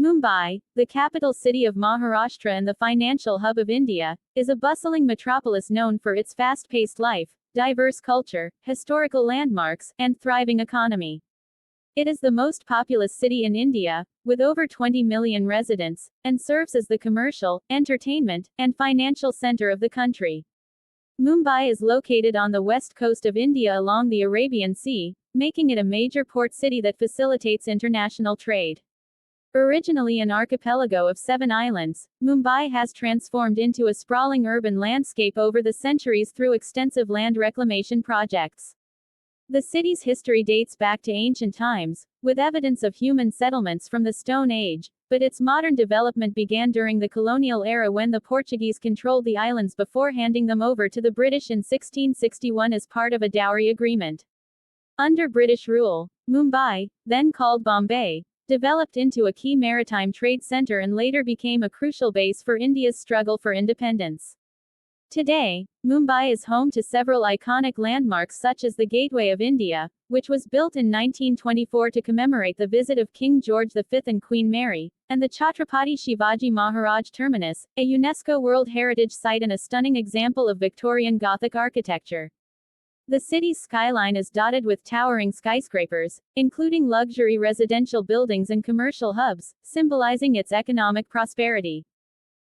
Mumbai, the capital city of Maharashtra and the financial hub of India, is a bustling metropolis known for its fast-paced life, diverse culture, historical landmarks, and thriving economy. It is the most populous city in India, with over 20 million residents, and serves as the commercial, entertainment, and financial center of the country. Mumbai is located on the west coast of India along the Arabian Sea, making it a major port city that facilitates international trade. Originally an archipelago of 7 islands, Mumbai has transformed into a sprawling urban landscape over the centuries through extensive land reclamation projects. The city's history dates back to ancient times, with evidence of human settlements from the Stone Age, but its modern development began during the colonial era when the Portuguese controlled the islands before handing them over to the British in 1661 as part of a dowry agreement. Under British rule, Mumbai, then called Bombay, developed into a key maritime trade center and later became a crucial base for India's struggle for independence. Today, Mumbai is home to several iconic landmarks such as the Gateway of India, which was built in 1924 to commemorate the visit of King George V and Queen Mary, and the Chhatrapati Shivaji Maharaj Terminus, a UNESCO World Heritage Site and a stunning example of Victorian Gothic architecture. The city's skyline is dotted with towering skyscrapers, including luxury residential buildings and commercial hubs, symbolizing its economic prosperity.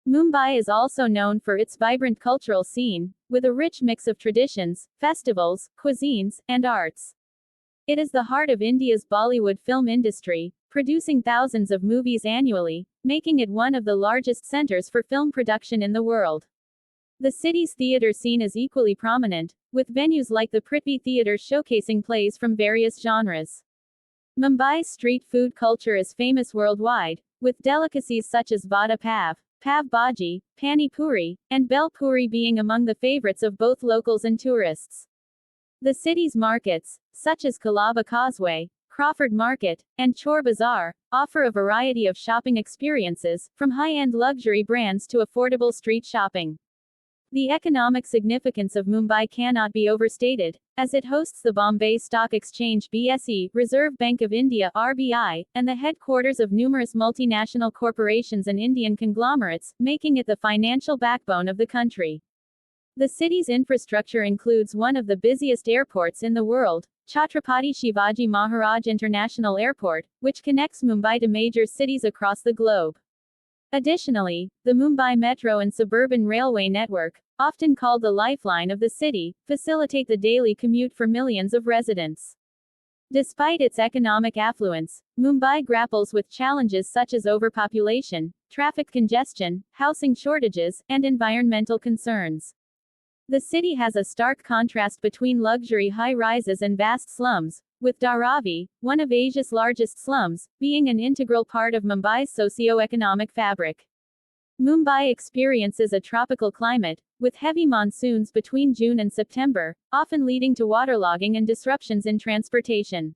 Mumbai is also known for its vibrant cultural scene, with a rich mix of traditions, festivals, cuisines, and arts. It is the heart of India's Bollywood film industry, producing thousands of movies annually, making it one of the largest centers for film production in the world. The city's theater scene is equally prominent, with venues like the Prithvi Theatre showcasing plays from various genres. Mumbai's street food culture is famous worldwide, with delicacies such as vada pav, pav bhaji, pani puri, and bel puri being among the favorites of both locals and tourists. The city's markets, such as Colaba Causeway, Crawford Market, and Chor Bazaar, offer a variety of shopping experiences, from high-end luxury brands to affordable street shopping. The economic significance of Mumbai cannot be overstated, as it hosts the Bombay Stock Exchange (BSE), Reserve Bank of India (RBI), and the headquarters of numerous multinational corporations and Indian conglomerates, making it the financial backbone of the country. The city's infrastructure includes one of the busiest airports in the world, Chhatrapati Shivaji Maharaj International Airport, which connects Mumbai to major cities across the globe. Additionally, the Mumbai Metro and Suburban Railway Network, often called the lifeline of the city, facilitate the daily commute for millions of residents. Despite its economic affluence, Mumbai grapples with challenges such as overpopulation, traffic congestion, housing shortages, and environmental concerns. The city has a stark contrast between luxury high-rises and vast slums, with Dharavi, one of Asia's largest slums, being an integral part of Mumbai's socio-economic fabric. Mumbai experiences a tropical climate, with heavy monsoons between June and September, often leading to waterlogging and disruptions in transportation.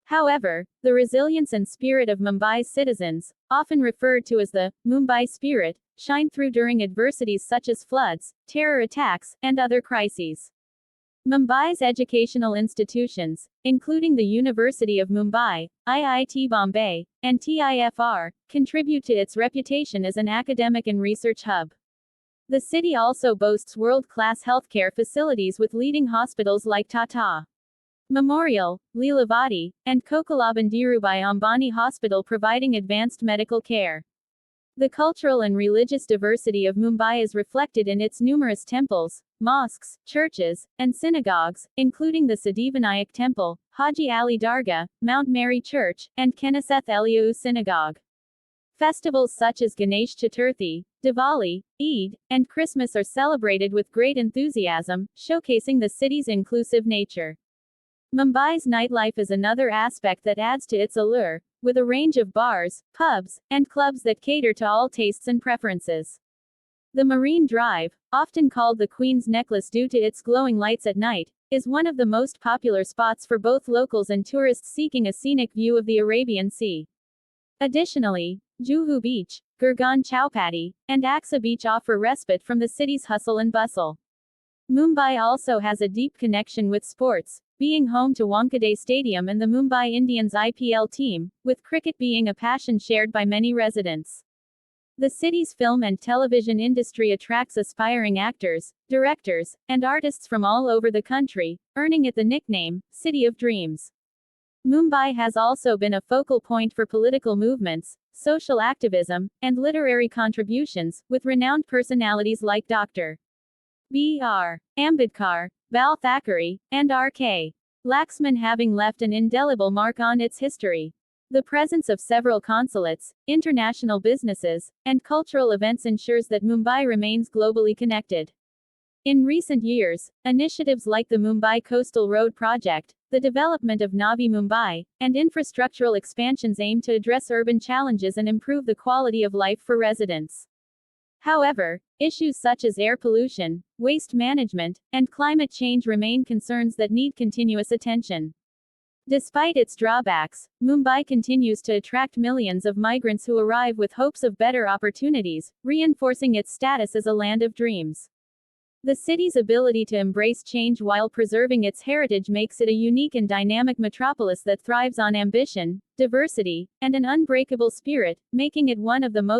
However, the resilience and spirit of Mumbai's citizens, often referred to as the Mumbai spirit, shine through during adversities such as floods, terror attacks, and other crises. Mumbai's educational institutions, including the University of Mumbai, IIT Bombay, and TIFR, contribute to its reputation as an academic and research hub. The city also boasts world-class healthcare facilities with leading hospitals like Tata Memorial, Lilavati, and Kokolaban Dhirubhai Ambani Hospital providing advanced medical care. The cultural and religious diversity of Mumbai is reflected in its numerous temples, mosques, churches, and synagogues, including the Siddhivinayak Temple, Haji Ali Dargah, Mount Mary Church, and Knesset Eliyahu Synagogue. Festivals such as Ganesh Chaturthi, Diwali, Eid, and Christmas are celebrated with great enthusiasm, showcasing the city's inclusive nature. Mumbai's nightlife is another aspect that adds to its allure, with a range of bars, pubs, and clubs that cater to all tastes and preferences. The Marine Drive, often called the Queen's Necklace due to its glowing lights at night, is one of the most popular spots for both locals and tourists seeking a scenic view of the Arabian Sea. Additionally, Juhu Beach, Gurgaon Chowpatty, and Aksa Beach offer respite from the city's hustle and bustle. Mumbai also has a deep connection with sports, being home to Wankhede Stadium and the Mumbai Indians IPL team, with cricket being a passion shared by many residents. The city's film and television industry attracts aspiring actors, directors, and artists from all over the country, earning it the nickname, City of Dreams. Mumbai has also been a focal point for political movements, social activism, and literary contributions, with renowned personalities like Dr. B.R. Ambedkar, Bal Thackeray, and R.K. Laxman having left an indelible mark on its history. The presence of several consulates, international businesses, and cultural events ensures that Mumbai remains globally connected. In recent years, initiatives like the Mumbai Coastal Road Project, the development of Navi Mumbai, and infrastructural expansions aim to address urban challenges and improve the quality of life for residents. However, issues such as air pollution, waste management, and climate change remain concerns that need continuous attention. Despite its drawbacks, Mumbai continues to attract millions of migrants who arrive with hopes of better opportunities, reinforcing its status as a land of dreams. The city's ability to embrace change while preserving its heritage makes it a unique and dynamic metropolis that thrives on ambition, diversity, and an unbreakable spirit, making it one of the most